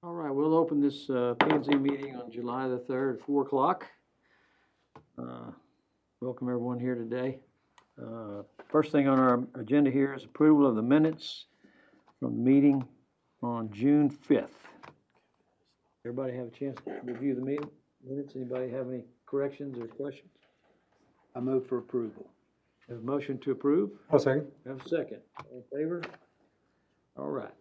All right, we'll open this P&Z meeting on July the 3rd at 4 o'clock. Welcome everyone here today. First thing on our agenda here is approval of the minutes from the meeting on June 5th. Everybody have a chance to review the minutes? Anybody have any corrections or questions? I move for approval. Have a motion to approve? I'll second. Have a second. All in favor? All right.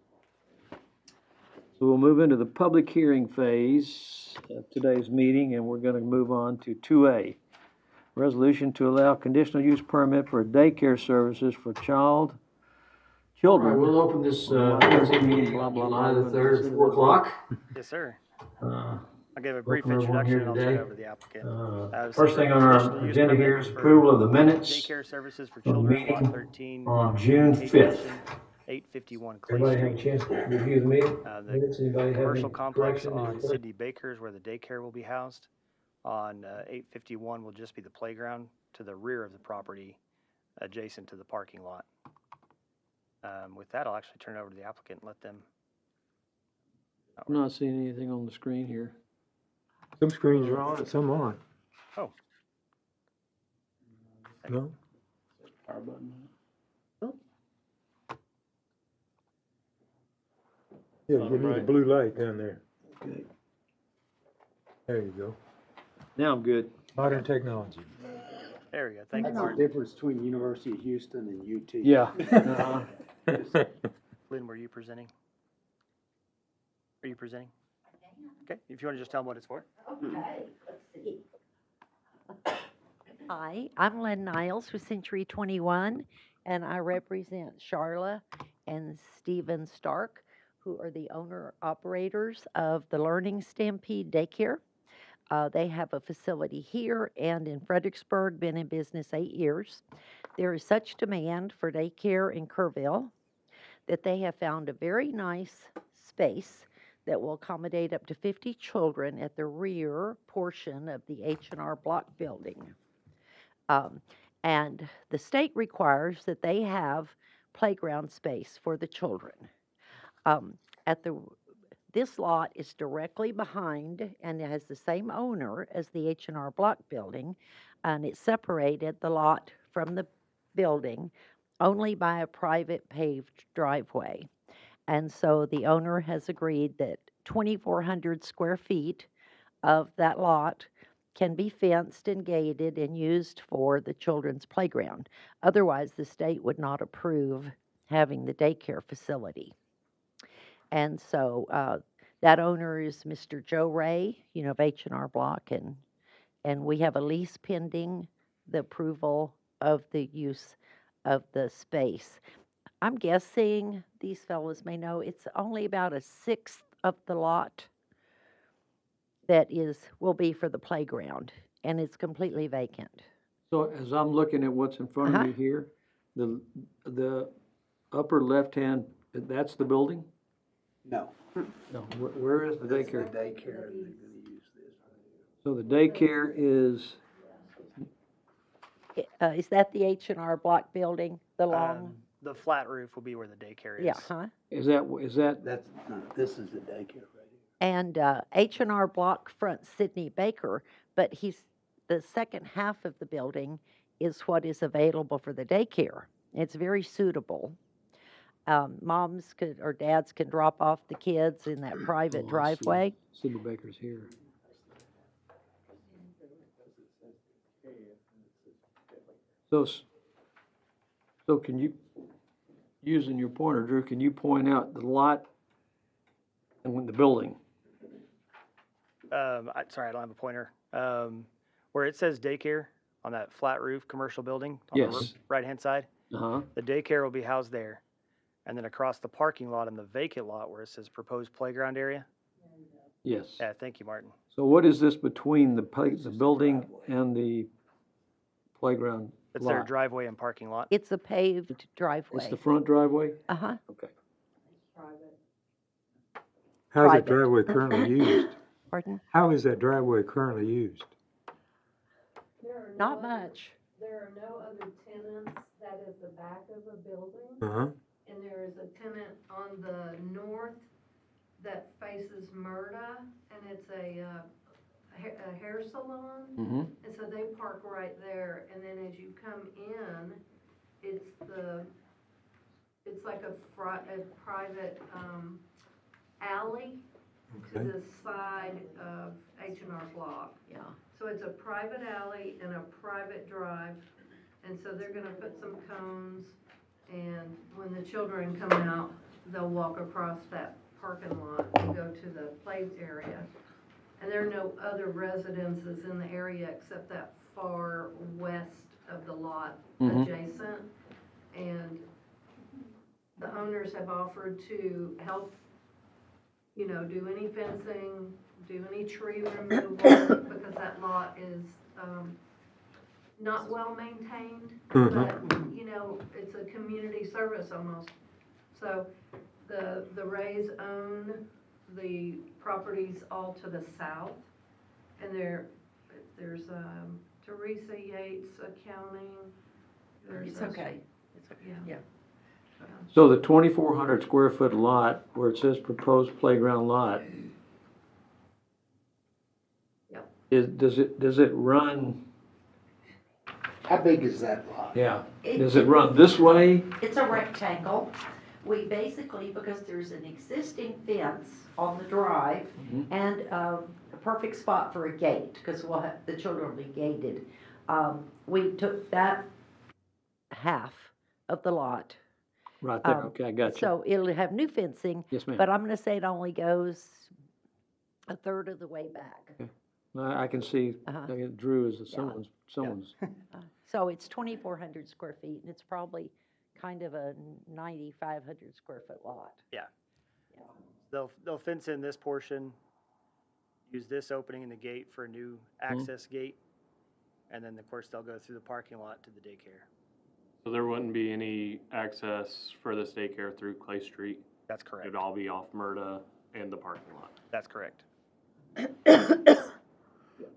So we'll move into the public hearing phase of today's meeting, and we're going to move on to 2A. Resolution to allow conditional use permit for daycare services for children. All right, we'll open this P&Z meeting on July the 3rd at 4 o'clock. Yes, sir. Uh, I'll give a brief Welcome everyone introduction here and I'll turn today. it over to the applicant. First thing on our agenda here is approval of the minutes Daycare services for of the children, lot meeting 13. on June 5th. 851 Clay Everybody have a Street. chance to review the meeting? The Minutes? Anybody have any commercial complex corrections or on questions? Sidney Baker's where the daycare will be housed. On 851 will just be the playground to the rear of the property adjacent to the parking lot. With that, I'll actually turn it over to the applicant and let them. I'm not seeing anything on the screen here. Some screens are on and some aren't. Oh. No? Power button. Yeah, you need a Alright. blue light down there. Okay. There you go. Now I'm good. Modern technology. There we go. Thank you, That's the Martin. difference between University of Houston and UT. Yeah. Lynn, were you presenting? Are you presenting? Okay, if you want to just tell them what it's for. Okay, let's see. Hi, I'm Lynn Niles with Century 21, and I represent Charla and Stephen Stark, who are the owner-operators of the Learning Stampede Daycare. They have a facility here and in Fredericksburg, been in business 8 years. There is such demand for daycare in Kerrville that they have found a very nice space that will accommodate up to 50 children at the rear portion of the H&R Block building. And the state requires that they have playground space for the children. This lot is directly behind and it has the same owner as the H&R Block building, and it separated the lot from the building only by a private paved driveway. And so the owner has agreed that 2,400 square feet of that lot can be fenced and gated and used for the children's playground. Otherwise, the state would not approve having the daycare facility. And so that owner is Mr. Joe Ray, of H&R Block, and we have a lease pending the approval of the use of the space. I'm guessing these fellows may know it's only about a sixth of the lot that will be for the playground, and it's completely vacant. So as I'm looking at what's in front of me here, the upper left-hand, that's the building? No. No, where is the That's the daycare? daycare, and they're gonna use this right here. So the daycare is, Is that the H&R Block building, the long? The flat roof will be where the daycare is. Yeah, huh? is that, That's, no, this is the daycare right here. And H&R Block fronts Sidney Baker, but the second half of the building is what is available for the daycare. It's very suitable. Moms or dads can drop off the kids in that private Oh, I see. driveway. Sidney Baker's here. So can you, using your pointer, Drew, can you point out the lot and the building? Sorry, I don't have a pointer. Where it says daycare on that flat roof commercial building on the Yes. right-hand side, Uh-huh, the daycare will be housed there. And then across the parking lot and the vacant lot where it says proposed playground area. yes. Yeah, thank you, Martin. So what is this between the building and the playground It's their lot? driveway and parking lot. It's a paved It's driveway. the front driveway? Uh-huh. Okay. How's that Private. driveway currently used? Pardon? How is that driveway currently used? Not much. There are no other tenants. That is the back of a building. Uh-huh. And there is a tenant on the north that faces Murda, and it's a hair salon. Mm-hmm. And so they park right there, and then as you come in, it's like a private, alley to Okay. the side of H&R Block. Yeah. So it's a private alley and a private drive, and so they're gonna put some cones, and when the children come out, they'll walk across that parking lot and go to the play area. And there are no other residences in the area except that far west of the lot Mhm. adjacent. And the owners have offered to help, do any fencing, do any tree removal, because that lot is, not well maintained, Mhm. but, it's a community service almost. So the Rays own the properties all to the south, and there's Teresa Yates Accounting. There's It's a- okay. It's okay. Yeah. Yeah. So the 2,400 square foot lot where it says proposed playground lot. Yep. Does it run, How big is that lot? yeah, does it run this way? It's a rectangle. We basically, because there's an existing fence on the drive Mhm. and a perfect spot for a gate, because the children will be gated. We took that half of the lot. Right there, Um, okay, I got you. So it'll have new fencing, Yes, ma'am. but I'm gonna say it only goes a third of the way back. I can see, Uh-huh. Drew is someone's, So it's 2,400 square feet, and it's probably kind of a 9,500 square foot lot. They'll fence in this portion, use this opening in the gate for a new access gate, and then, of course, they'll go through the parking lot to the daycare. So there wouldn't be any access for this daycare through Clay Street? That's correct. It'd all be off Murda and the parking lot? That's correct.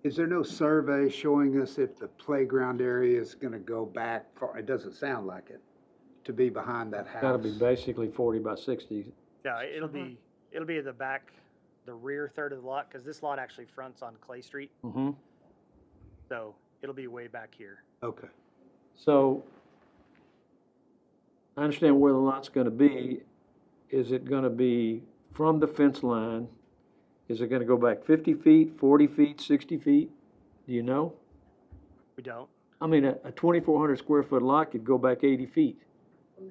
Is there no survey showing us if the playground area is gonna go back far? It doesn't sound like it, to be behind that house. gotta be basically 40 by 60. Yeah, it'll be at the back, the rear third of the lot, because this lot actually fronts on Clay Street, Mm-hmm. so it'll be way back here. Okay. So, I understand where the lot's gonna be. Is it gonna be from the fence line? Is it gonna go back 50 feet, 40 feet, 60 feet? Do you know? We don't. I mean, a 2,400 square foot lot could go back 80 feet.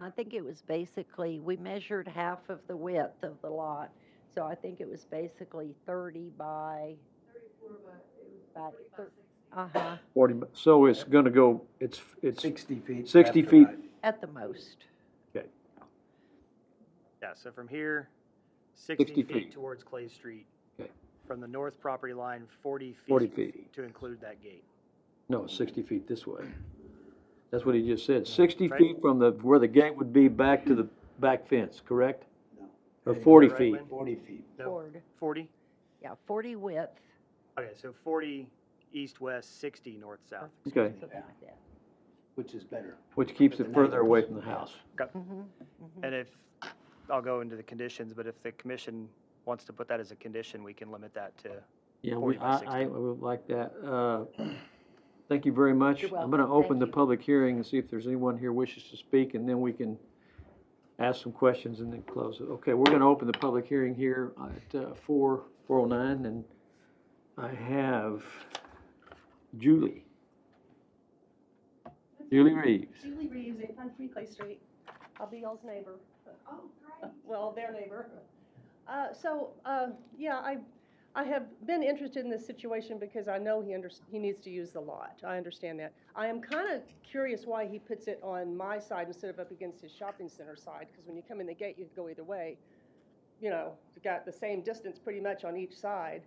I think it was basically, we measured half of the width of the lot, so I think it was basically 30 by. 34 by, it was By 40 by thir- 60. Uh-huh, 40, so it's gonna go, it's 60 feet. 60 left to feet. right. at the most. Yeah, so from here, 60 60 feet. feet towards Clay Street. Okay. From the north property line, 40 feet. 40 feet. To include that gate. No, it's 60 feet this way. That's what he just said. 60 Right. feet from where the gate would be back to the back fence, correct? No. Or Hey, 40 right, feet? Lynn? 40 feet. No, Forward. 40? Yeah, 40 width, Okay, so 40 east-west, 60 north-south. Okay, something like that. Which is better. which keeps For it the further away neighbors. from the house. Mhm. And if, I'll go into the conditions, but if the commission wants to put that as a condition, we can limit that to, Yeah, 40 by I 60. would like that. Thank you very much. You're I'm gonna welcome. open Thank the you. public hearing and see if there's anyone here wishes to speak, and then we can ask some questions and then close it. Okay, we're gonna open the public hearing here at 4:09, and I have Julie. Julie Reeves. Julie Reeves, 893 Clay Street. I'll be y'all's neighbor. Oh, great. Well, their neighbor. Yeah, I have been interested in this situation because I know he needs to use the lot. I understand that. I am kind of curious why he puts it on my side instead of up against his shopping center side, because when you come in the gate, you can go either way. You got the same distance pretty much on each side.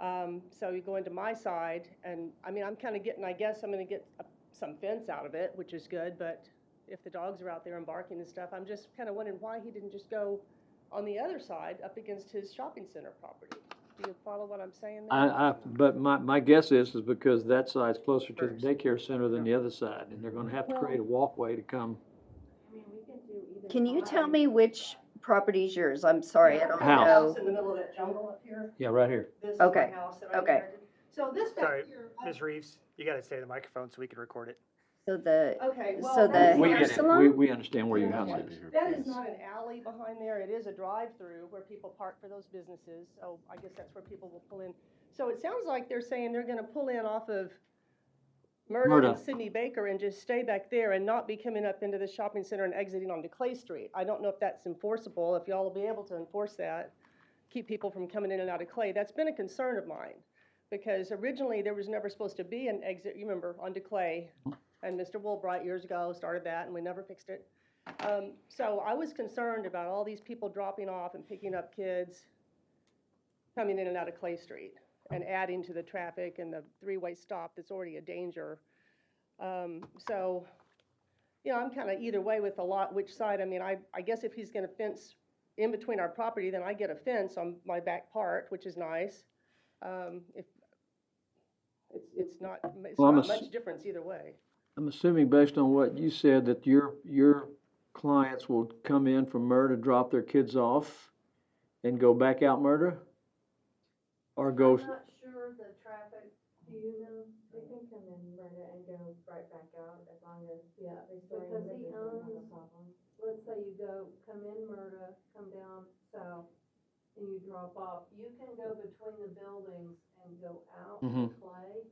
So you go into my side, and I mean, I'm kind of getting, I guess I'm going to get some fence out of it, which is good, but if the dogs are out there and barking and stuff, I'm just kind of wondering why he didn't just go on the other side up against his shopping center property. Do you follow what I'm saying there? But my guess is because that side's closer to the First. daycare center than the other side, and they're gonna have to create a walkway to come. I mean, we can do either. Can you tell side. me which property's yours? I'm sorry, I don't House. know. In the middle of that jungle up here, Yeah, right here. this is my Okay, house that I okay. inherited. So this back Sorry, here. Ms. Reeves, you gotta stay to the microphone so we can record it. So the, Okay, well, so that the is We not- hair get it. salon? We understand where your house is. That is not an alley behind there, it is a drive-through where people park for those businesses, so I guess that's where people will pull in. So it sounds like they're saying they're gonna pull in off of Murda Murda. and Sidney Baker and just stay back there and not be coming up into the shopping center and exiting onto Clay Street. I don't know if that's enforceable, if y'all will be able to enforce that, keep people from coming in and out of Clay. That's been a concern of mine, because originally there was never supposed to be an exit, you remember, onto Clay. And Mr. Woolbright years ago started that, and we never fixed it. So I was concerned about all these people dropping off and picking up kids coming in and out of Clay Street and adding to the traffic and the three-way stop that's already a danger. So, you know, I'm kind of either way with the lot, which side. I mean, I guess if he's gonna fence in between our property, then I get a fence on my back part, which is nice. If, it's not Well, I'm much ass- difference either way. I'm assuming based on what you said that your clients will come in from Murda, drop their kids off and go back out Murda? Or go, I'm not sure the traffic, do you know? They can come in Murda and go right back out as long as, yeah, they store in Because the he business, don't have a owns- problem. Let's say you come in Murda, come down south, and you drop off, you can go between the buildings and go out to Mhm. Clay,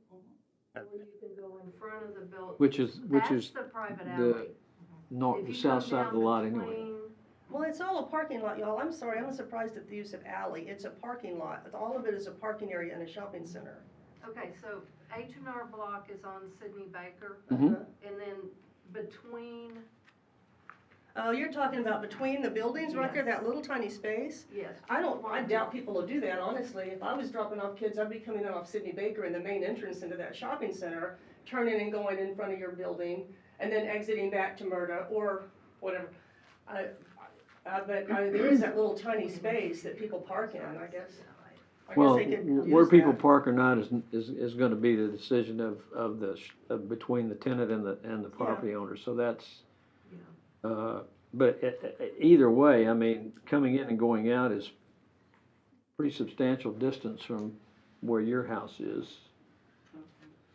or you can go in front of the building. which is That's the private alley. north, If the you south come side of the down lot anyway. between- Well, it's all a parking lot, y'all. I'm sorry, I'm surprised at the use of alley. It's a parking lot. All of it is a parking area in a shopping center. Okay, so H&R Block is on Sidney Baker, Mhm. and then between, Oh, you're talking about between the buildings right there, Yes. that little tiny space? yes. I doubt people will do that, honestly. If I was dropping off kids, I'd be coming in off Sidney Baker in the main entrance into that shopping center, turning and going in front of your building, and then exiting back to Murda or whatever. But there is that little tiny space that people park in, I guess. I guess Well, they could where use people that. park or not is gonna be the decision of between the tenant and the property owner, so that's, but either way, I mean, coming in and going out is pretty substantial distance from where your house is.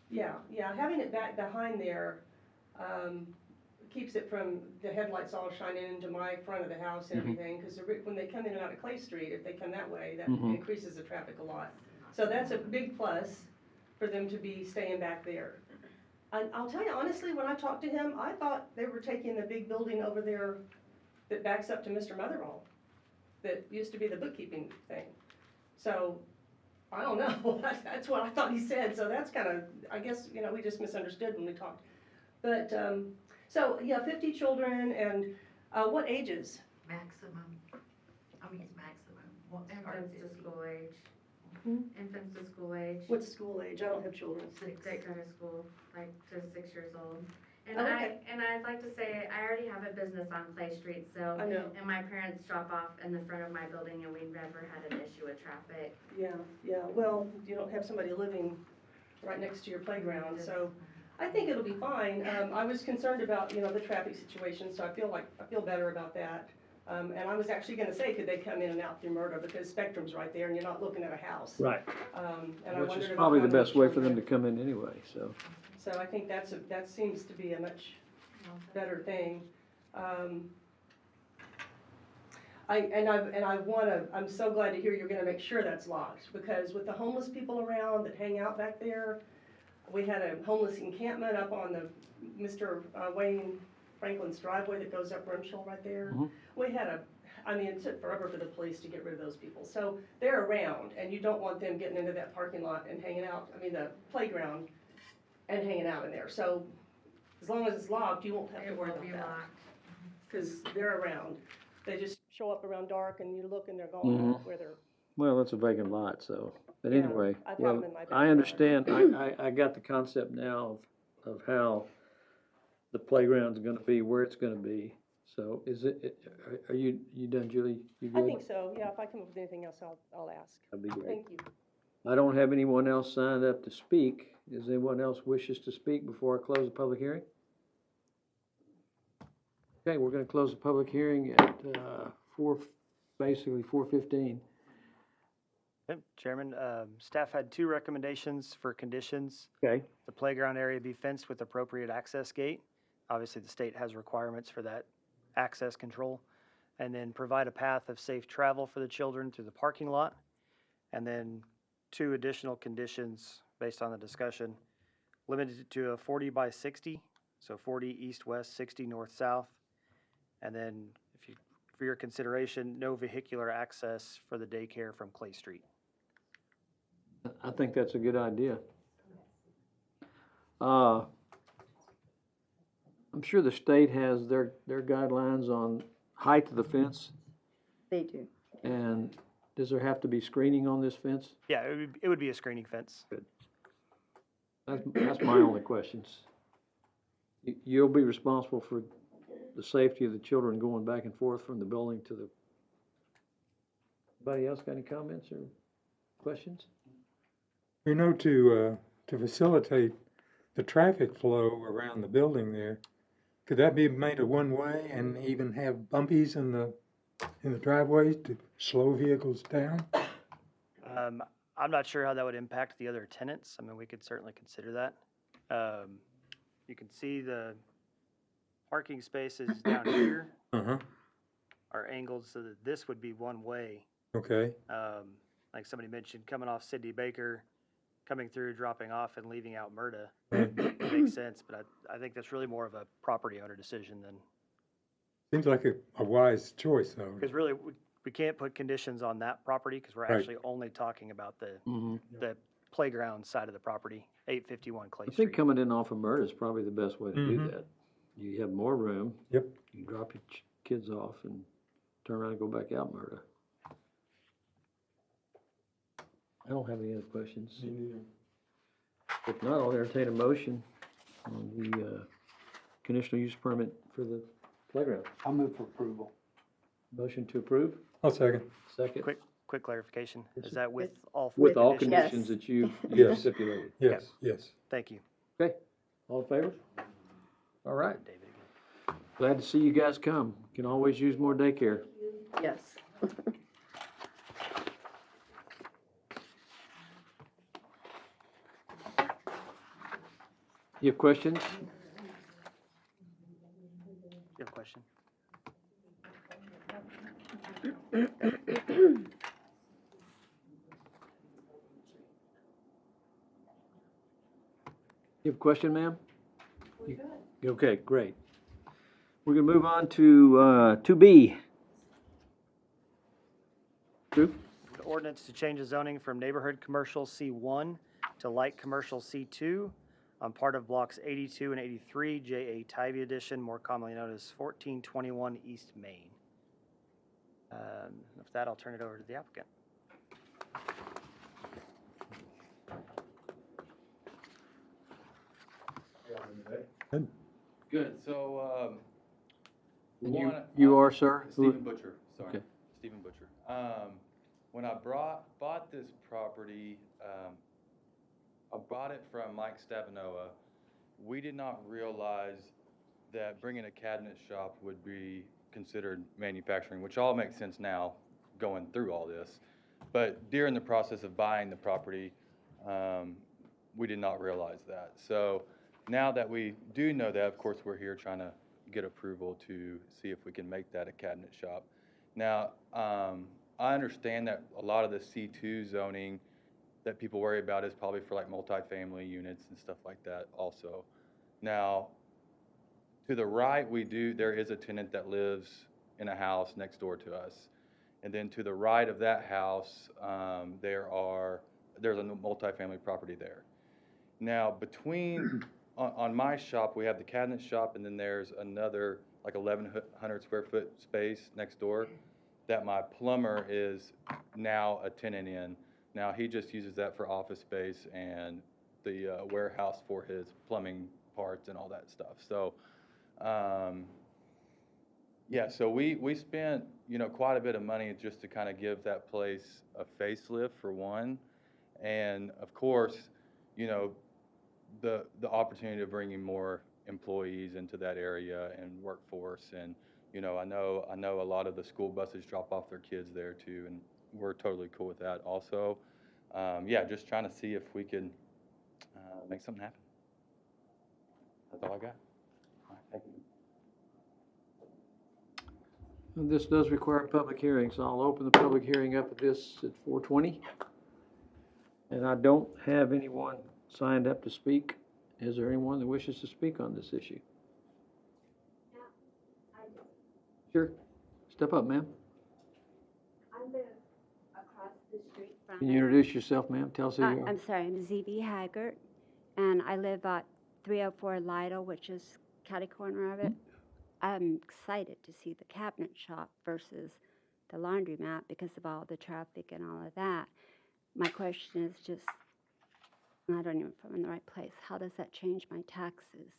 Yeah, having it back behind there, keeps it from the headlights all shining into my front of the house and Mhm. everything, because when they come in and out of Clay Street, if they come that way, that Mhm. increases the traffic a lot. So that's a big plus for them to be staying back there. And I'll tell you honestly, when I talked to him, I thought they were taking the big building over there that backs up to Mr. Motherall, that used to be the bookkeeping thing. So, I don't know, that's what I thought he said, so that's kind of, I guess, you know, we just misunderstood when we talked. But, so, yeah, 50 children, and, what ages? Maximum, I mean, it's maximum. Infants Infants to school age. Hmm? Infants to school age. What's school age? I don't have children. They go to school, like, to 6 years old. And Oh, okay. I'd like to say, I already have a business on Clay Street, so. I know. And my parents drop off in the front of my building, and we never had an issue with traffic. Yeah, well, you don't have somebody living right next to your playground, so I think it'll be fine. I was concerned about, you know, the traffic situation, so I feel better about that. And I was actually gonna say, could they come in and out through Murda, because Spectrum's right there and you're not looking at a house. Right. And I Which wondered is about probably the how many best way for them children. to come in anyway, so. So I think that seems to be a much better thing. I'm so glad to hear you're gonna make sure that's locked, because with the homeless people around that hang out back there, we had a homeless encampment up on the Mr. Wayne Franklin's driveway that goes up Rumshill right there. Mhm. We had it took forever for the police to get rid of those people. So they're around, and you don't want them getting into that parking lot and hanging out, the playground, and hanging out in there. So as long as it's locked, you won't have to It worry will about be that. locked. Because they're around. They just show up around dark and you look and they're gone Mhm. where they're, Well, it's a vacant lot, so, but Yeah, anyway, I brought well, them in my I backyard. understand, I got the concept now of how the playground's gonna be, where it's gonna be. So are you done, Julie? You I good? think so, yeah, if I come up with anything else, I'll ask. That'd be great. Thank you. I don't have anyone else signed up to speak. Does anyone else wishes to speak before I close the public hearing? Okay, we're gonna close the public hearing at, basically 4:15. Yep, Chairman, staff had two recommendations for conditions. Okay, The playground area be fenced with appropriate access gate. Obviously, the state has requirements for that access control. And then provide a path of safe travel for the children through the parking lot. And then two additional conditions based on the discussion. Limited to a 40 by 60, so 40 east-west, 60 north-south. And then, for your consideration, no vehicular access for the daycare from Clay Street. I think that's a good idea. I'm sure the state has their guidelines on height of the fence, They do. and does there have to be screening on this fence? Yeah, it would be a screening fence. That's my only questions. You'll be responsible for the safety of the children going back and forth from the building to the. Anybody else got any comments or questions? You know, to facilitate the traffic flow around the building there, could that be made a one-way and even have bumpies in the driveways to slow vehicles down? I'm not sure how that would impact the other tenants. I mean, we could certainly consider that. You can see the parking spaces down here Uh-huh, are angled so that this would be one way. okay. Like somebody mentioned, coming off Sidney Baker, coming through, dropping off and leaving out Murda. Makes sense, but I think that's really more of a property owner decision than, Seems like a wise choice, though. because really, we can't put conditions on that property because we're Right. actually only talking about the Mm-hmm. playground side of the property, 851 Clay I think Street. coming in off of Murder is probably the best way to do Mhm. that. You have more room. Yep. You can drop your kids off and turn around and go back out Murder. I don't have any other questions. If not, I'll entertain a motion on the conditional use permit for the playground. I'll move for approval. Motion to approve, I'll second. second, Quick clarification, Yes, is sir. that with all four with all conditions? conditions that you Yes. stipulated. Yes, yes. Thank you. Okay, all in favor? All right, David again. glad to see you guys come. Can always use more daycare. Yes. You have questions? You have a question? You have a question, ma'am? Okay, great. We're gonna move on to 2B. Drew? The ordinance to change the zoning from neighborhood commercial C1 to light commercial C2 on part of blocks 82 and 83, J.A. Tivy Edition, more commonly known as 1421 East Main. With that, I'll turn it over to the applicant. Good, so, And one, you are, sir? Who- Stephen Butcher, sorry, Okay. Stephen Butcher. When I bought this property, I bought it from Mike Stavanoa. We did not realize that bringing a cabinet shop would be considered manufacturing, which all makes sense now, going through all this. But during the process of buying the property, we did not realize that. So now that we do know that, of course, we're here trying to get approval to see if we can make that a cabinet shop. Now, I understand that a lot of the C2 zoning that people worry about is probably for like multifamily units and stuff like that also. Now, to the right, there is a tenant that lives in a house next door to us. And then to the right of that house, there's a multifamily property there. Now, on my shop, we have the cabinet shop, and then there's another like 1,100 square foot space next door that my plumber is now a tenant in. Now, he just uses that for office space and the warehouse for his plumbing parts and all that stuff. So, yeah, so we spent, quite a bit of money just to kind of give that place a facelift for one. And of course, the opportunity to bring in more employees into that area and workforce. And, You know, I know a lot of the school buses drop off their kids there too, and we're totally cool with that also. Yeah, just trying to see if we can make something happen. That's all I got. All right, thank you. This does require a public hearing, so I'll open the public hearing up at this at 4:20. And I don't have anyone signed up to speak. Is there anyone that wishes to speak on this issue? Sure. Step up, ma'am. I live across the street from. Can you introduce yourself, ma'am? Tell us who you are. I'm sorry, I'm Z.B. Haggart, and I live at 304 Lytle, which is catty corner of it. I'm excited to see the cabinet shop versus the laundromat because of all the traffic and all of that. My question is just, I don't even know if I'm in the right place. How does that change my taxes?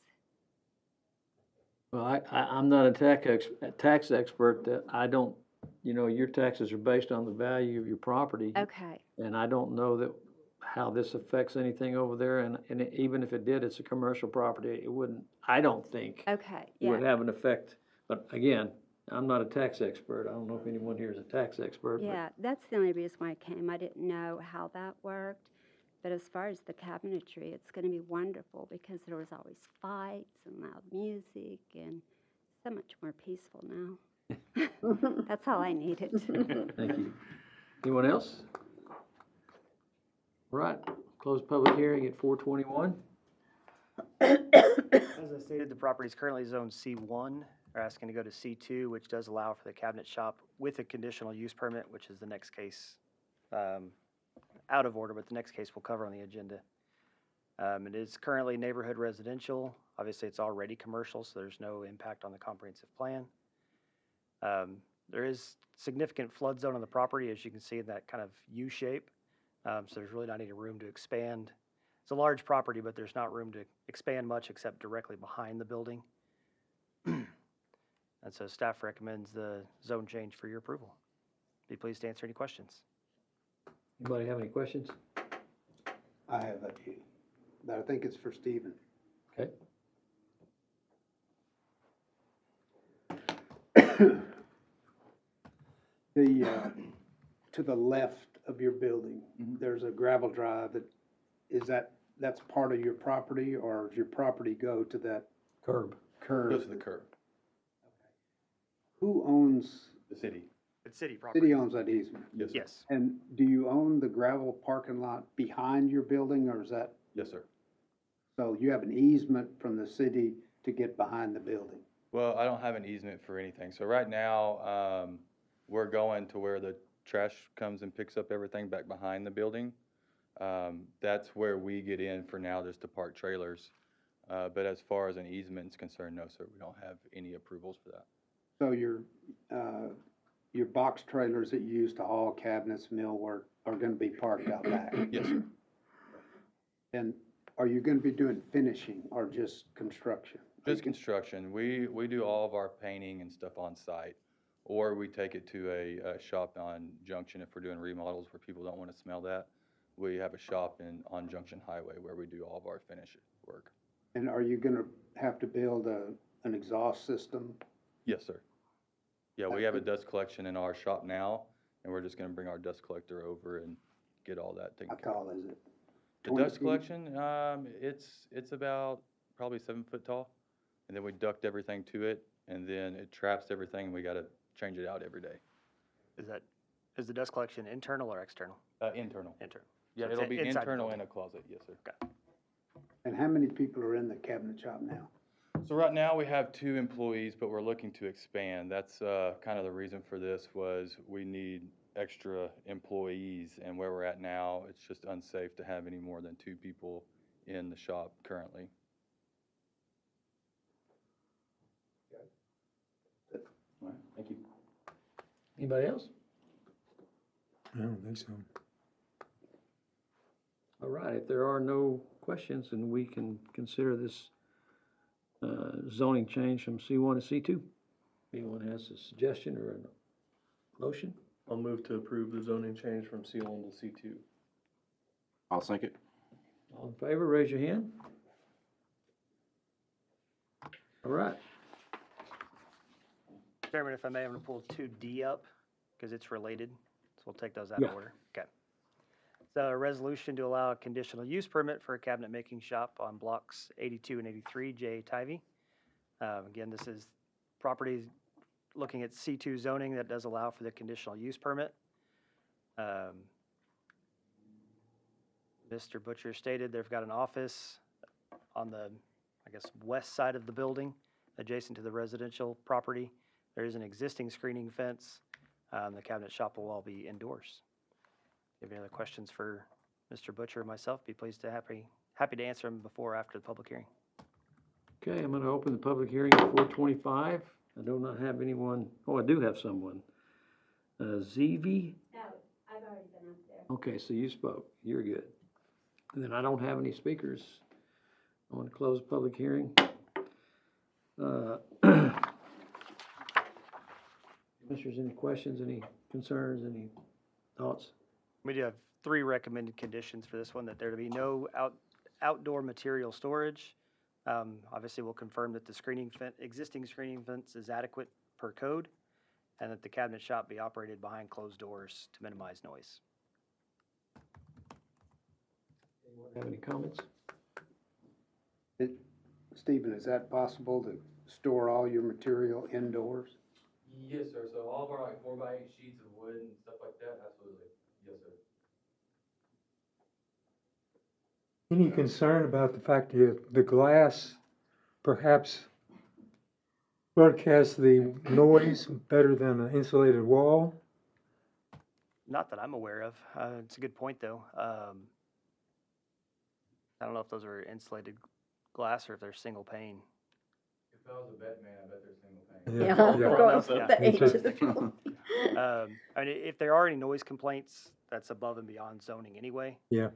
Well, I'm not a tax expert. That I don't, your taxes are based on the value of your property. Okay, And I don't know that how this affects anything over there. And even if it did, it's a commercial property. It wouldn't, I don't think, okay, it would yeah, have an effect. But again, I'm not a tax expert. I don't know if anyone here is a tax expert. yeah, that's the only reason why I came. I didn't know how that worked. But as far as the cabinetry, it's going to be wonderful because there was always fights and loud music and so much more peaceful now. That's all I needed. But thank you. Anyone else? All right, close public hearing at 4:21. As I stated, the property is currently zoned C1. They're asking to go to C2, which does allow for the cabinet shop with a conditional use permit, which is the next case, out of order, but the next case we'll cover on the agenda. It is currently neighborhood residential. Obviously, it's already commercial, so there's no impact on the comprehensive plan. There is significant flood zone on the property, as you can see in that kind of U shape. So there's really not any room to expand. It's a large property, but there's not room to expand much except directly behind the building. And so staff recommends the zone change for your approval. Be pleased to answer any questions. Anybody have any questions? I have a few, but I think it's for Stephen. Okay. To the left of your building, there's a gravel drive that's part of your property, or does your property go to that Curb. curb? Goes to the curb. Who owns, The city. It's city property. city owns that easement? Yes, sir. Yes. And do you own the gravel parking lot behind your building, or is that, Yes, sir. so you have an easement from the city to get behind the building? Well, I don't have an easement for anything. So right now, we're going to where the trash comes and picks up everything back behind the building. That's where we get in for now, just to park trailers. But as far as an easement is concerned, no, sir, we don't have any approvals for that. So your box trailers that you use to haul cabinets, millwork are gonna be parked out back? Yes, sir. And are you gonna be doing finishing or just construction? Just construction. We do all of our painting and stuff on site, or we take it to a shop on Junction if we're doing remodels where people don't want to smell that. We have a shop on Junction Highway where we do all of our finish work. And are you gonna have to build an exhaust system? Yes, sir. Yeah, we have a dust collection in our shop now, and we're just gonna bring our dust collector over and get all that taken How care of. tall is it? The 20 dust feet? collection, it's about probably 7 foot tall, and then we duct everything to it, and then it traps everything, and we gotta change it out every day. Is the dust collection internal or external? Internal. Internal. Yeah, So it's it'll be inside the internal building. in a closet, yes, sir. And how many people are in the cabinet shop now? So right now, we have 2 employees, but we're looking to expand. That's kind of the reason for this was we need extra employees, and where we're at now, it's just unsafe to have any more than 2 people in the shop currently. All right, thank you. Anybody else? I don't think so. All right, if there are no questions, then we can consider this zoning change from C1 to C2. Anyone has a suggestion or a motion? I'll move to approve the zoning change from C1 to C2. I'll second. All in favor, raise your hand. All right. Chairman, if I may, I'm gonna pull 2D up, because it's related, so we'll take those out Yeah. of order. Okay. So a resolution to allow a conditional use permit for a cabinet making shop on blocks 82 and 83 J Tivy. Again, this is property looking at C2 zoning that does allow for the conditional use permit. Mr. Butcher stated they've got an office on the, I guess, west side of the building, adjacent to the residential property. There is an existing screening fence. The cabinet shop will all be indoors. If you have any other questions for Mr. Butcher or myself, be pleased to happy to answer them before or after the public hearing. Okay, I'm gonna open the public hearing at 4:25. I do not have anyone, oh, I do have someone. ZV? No, I've already been up there. Okay, so you spoke, you're good. And then I don't have any speakers. I want to close the public hearing. Commissioners, any questions, any concerns, any thoughts? We do have 3 recommended conditions for this one, that there to be no outdoor material storage. Obviously, we'll confirm that the existing screening fence is adequate per code, and that the cabinet shop be operated behind closed doors to minimize noise. Anyone have any comments? Stephen, is that possible to store all your material indoors? Yes, sir. So all of our like 4x8 sheets of wood and stuff like that, absolutely. Yes, sir. Any concern about the fact that the glass perhaps broadcasts the noise better than an insulated wall? Not that I'm aware of. It's a good point, though. I don't know if those are insulated glass or if they're single pane. If I was a bet man, I bet they're single pane. Yeah, yeah. Because Yeah. of the age It's of the building. I mean, if there are any noise complaints, that's above and beyond zoning anyway. Yeah.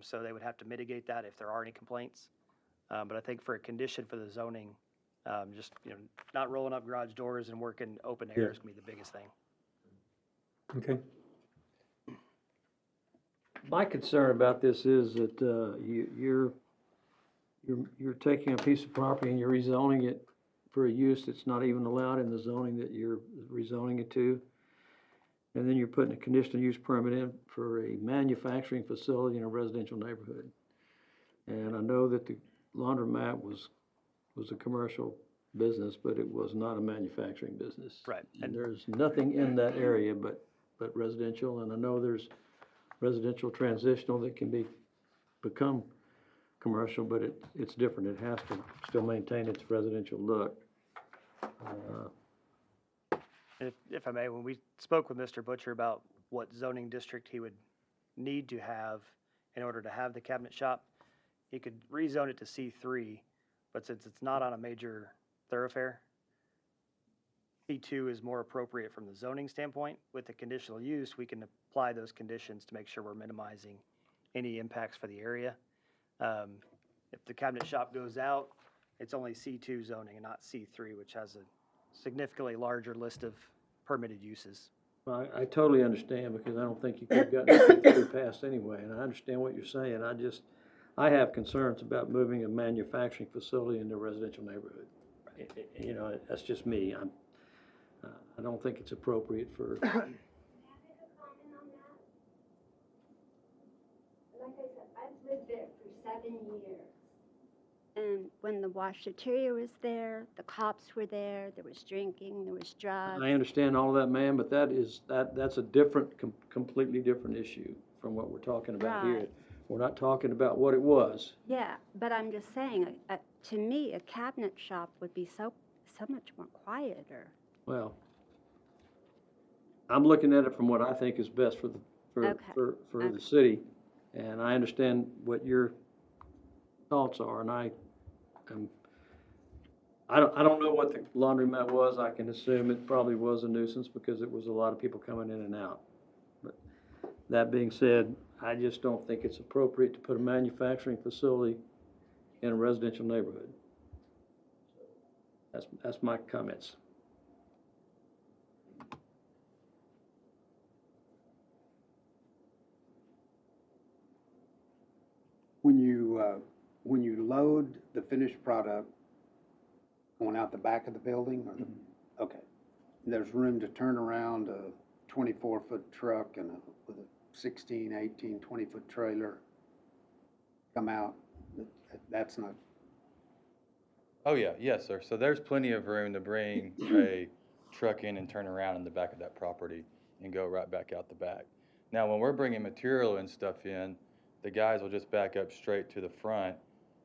So they would have to mitigate that if there are any complaints. But I think for a condition for the zoning, just, not rolling up garage doors and working open air Yeah. is gonna be the biggest thing. Okay. My concern about this is that you're taking a piece of property and you're rezoning it for a use that's not even allowed in the zoning that you're rezoning it to. And then you're putting a conditional use permit in for a manufacturing facility in a residential neighborhood. And I know that the laundromat was a commercial business, but it was not a manufacturing business. Right. And there's nothing in that area but residential, and I know there's residential transitional that can become commercial, but it's different. It has to still maintain its residential look. If I may, when we spoke with Mr. Butcher about what zoning district he would need to have in order to have the cabinet shop, he could rezone it to C3, but since it's not on a major thoroughfare, C2 is more appropriate from the zoning standpoint. With the conditional use, we can apply those conditions to make sure we're minimizing any impacts for the area. If the cabinet shop goes out, it's only C2 zoning and not C3, which has a significantly larger list of permitted uses. Well, I totally understand, because I don't think you could have gotten it passed anyway, and I understand what you're saying. I have concerns about moving a manufacturing facility into a residential neighborhood. That's just me. I don't think it's appropriate for. Like I said, I've lived there for 7 years. And when the washateria was there, the cops were there was drinking, there was drugs. I understand all of that, ma'am, but that's a completely different issue from what we're talking about here. Right. We're not talking about what it was. Yeah, but I'm just saying, to me, a cabinet shop would be so much more quieter. Well, I'm looking at it from what I think is best for the city, and I understand what your thoughts are, and I don't know what the laundromat was. I can assume it probably was a nuisance because it was a lot of people coming in and out. But that being said, I just don't think it's appropriate to put a manufacturing facility in a residential neighborhood. That's my comments. When you load the finished product going out the back of the building, or okay, there's room to turn around a 24-foot truck and with a 16, 18, 20-foot trailer, come out, that's not, Oh, yeah, yes, sir. So there's plenty of room to bring a truck in and turn around in the back of that property and go right back out the back. Now, when we're bringing material and stuff in, the guys will just back up straight to the front.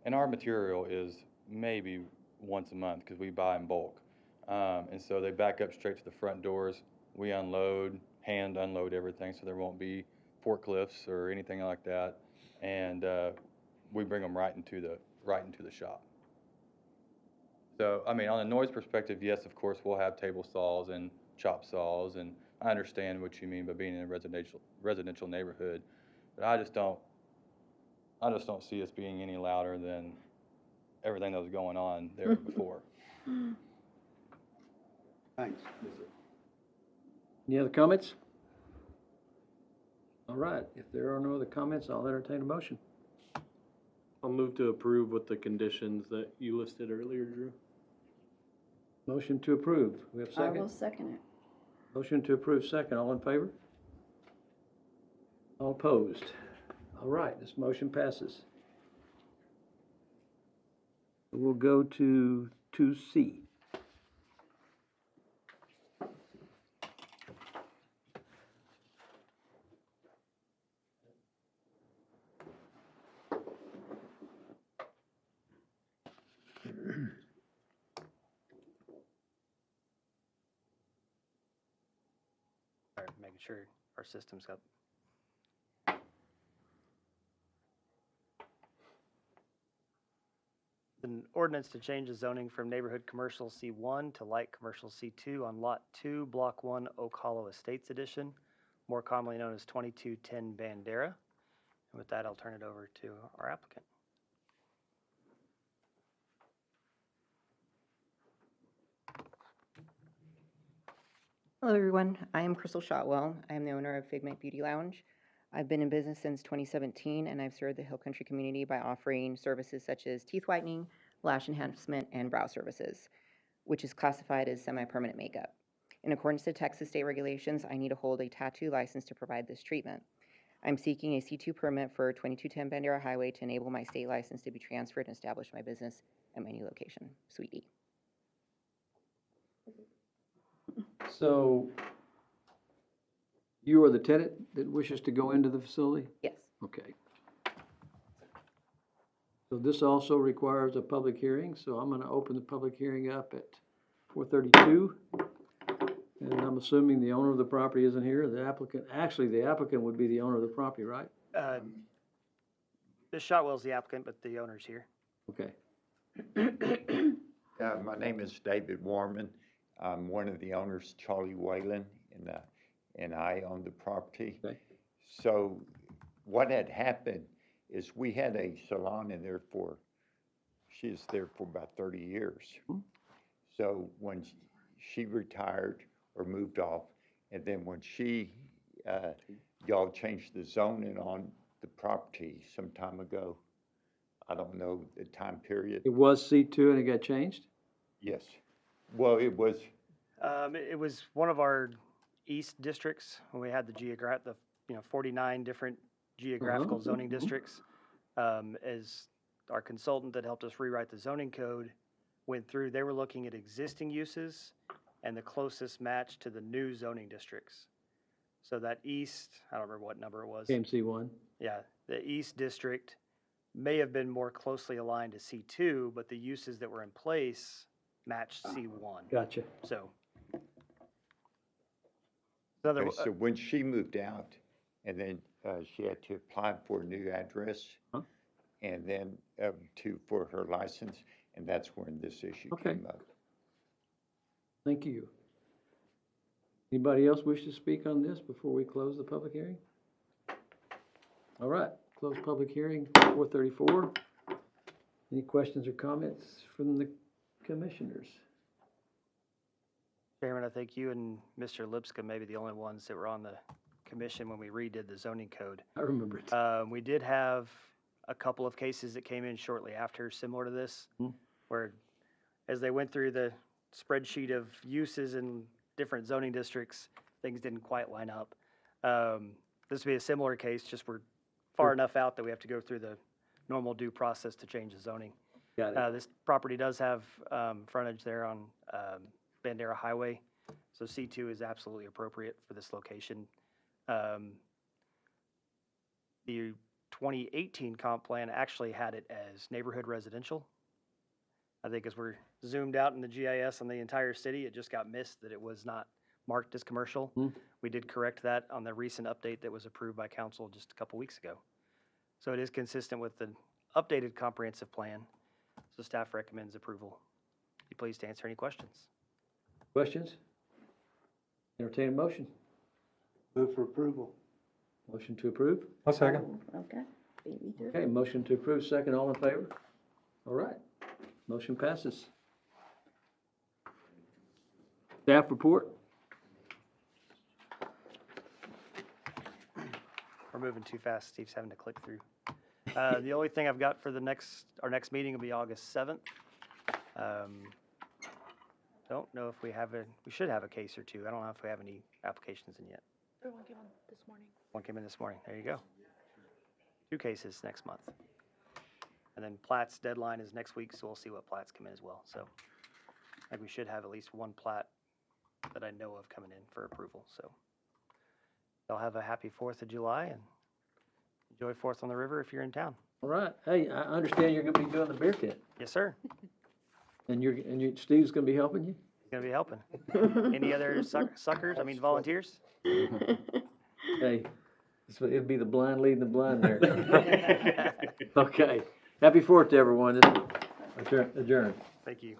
And our material is maybe once a month because we buy in bulk. And so they back up straight to the front doors. We unload, hand unload everything so there won't be forklifts or anything like that. And we bring them right into the shop. So, I mean, on a noise perspective, yes, of course, we'll have table saws and chop saws, and I understand what you mean by being in a residential neighborhood, but I just don't see us being any louder than everything that was going on there before. thanks. Any other comments? All right, if there are no other comments, I'll entertain a motion. I'll move to approve with the conditions that you listed earlier, Drew. Motion to approve. We have a I will second? second it. Motion to approve second. All in favor? All opposed? All right, this motion passes. We'll go to 2C. All right, making sure our system's up. An ordinance to change the zoning from neighborhood commercial C1 to light commercial C2 on Lot 2, Block 1, Oak Hollow Estates Edition, more commonly known as 2210 Bandera. And with that, I'll turn it over to our applicant. Hello, everyone. I am Crystal Shotwell. I am the owner of Figment Beauty Lounge. I've been in business since 2017, and I've served the Hill Country community by offering services such as teeth whitening, lash enhancement, and brow services, which is classified as semi-permanent makeup. In accordance to Texas state regulations, I need to hold a tattoo license to provide this treatment. I'm seeking a C2 permit for 2210 Bandera Highway to enable my state license to be transferred and establish my business at my new location, Suite E. So you are the tenant that wishes to go into the facility? Yes. Okay. So this also requires a public hearing, so I'm gonna open the public hearing up at 4:32. And I'm assuming the owner of the property isn't here, the applicant would be the owner of the property, right? Ms. Shotwell's the applicant, but the owner's here. Okay. My name is David Warman. I'm one of the owners, Charlie Whalen, and I own the property. Okay. So what had happened is we had a salon in there she was there for about 30 years. So when she retired or moved off, and then when y'all changed the zoning on the property some time ago, I don't know the time period. It was C2 and it got changed? Yes. Well, it was. It was one of our east districts when we had the 49 different geographical zoning districts. As our consultant that helped us rewrite the zoning code went through, they were looking at existing uses and the closest match to the new zoning districts. So that east, I don't remember what number it was. KMC1? Yeah, the east district may have been more closely aligned to C2, but the uses that were in place matched C1. Gotcha. So. Okay, so when she moved out, and then she had to apply for a new address, and then for her license, and that's when this issue came up. Thank you. Anybody else wish to speak on this before we close the public hearing? All right, close public hearing, 4:34. Any questions or comments from the commissioners? Chairman, I think you and Mr. Lipscomb may be the only ones that were on the commission when we redid the zoning code. I remember it. We did have a couple of cases that came in shortly after, similar to this, where as they went through the spreadsheet of uses and different zoning districts, things didn't quite line up. This would be a similar case, just we're far enough out that we have to go through the normal due process to change the zoning. Got it. This property does have frontage there on Bandera Highway, so C2 is absolutely appropriate for this location. The 2018 comp plan actually had it as neighborhood residential. I think as we're zoomed out in the GIS on the entire city, it just got missed that it was not marked as commercial. We did correct that on the recent update that was approved by council just a couple weeks ago. So it is consistent with the updated comprehensive plan. So staff recommends approval. Be pleased to answer any questions. Questions? Entertain a motion. Move for approval. Motion to approve? I'll second. Okay, beat me to it. Okay, motion to approve, second, all in favor? All right, motion passes. Staff report? We're moving too fast. Steve's having to click through. The only thing I've got for our next meeting will be August 7th. Don't know if we should have a case or two. I don't know if we have any applications in yet. There one came on this morning. One came in this morning. There you go. 2 cases next month. And then Platts deadline is next week, so we'll see what plats come in as well. So I think we should have at least one plat that I know of coming in for approval. So y'all have a happy 4th of July and enjoy 4th on the River if you're in town. All right, hey, I understand you're gonna be doing the beer tent, Yes, sir. and Steve's gonna be helping you? He's gonna be helping. Any other suckers, volunteers? Hey, it'd be the blind leading the blind there. Okay, happy 4th to everyone, this is adjourned. Thank you.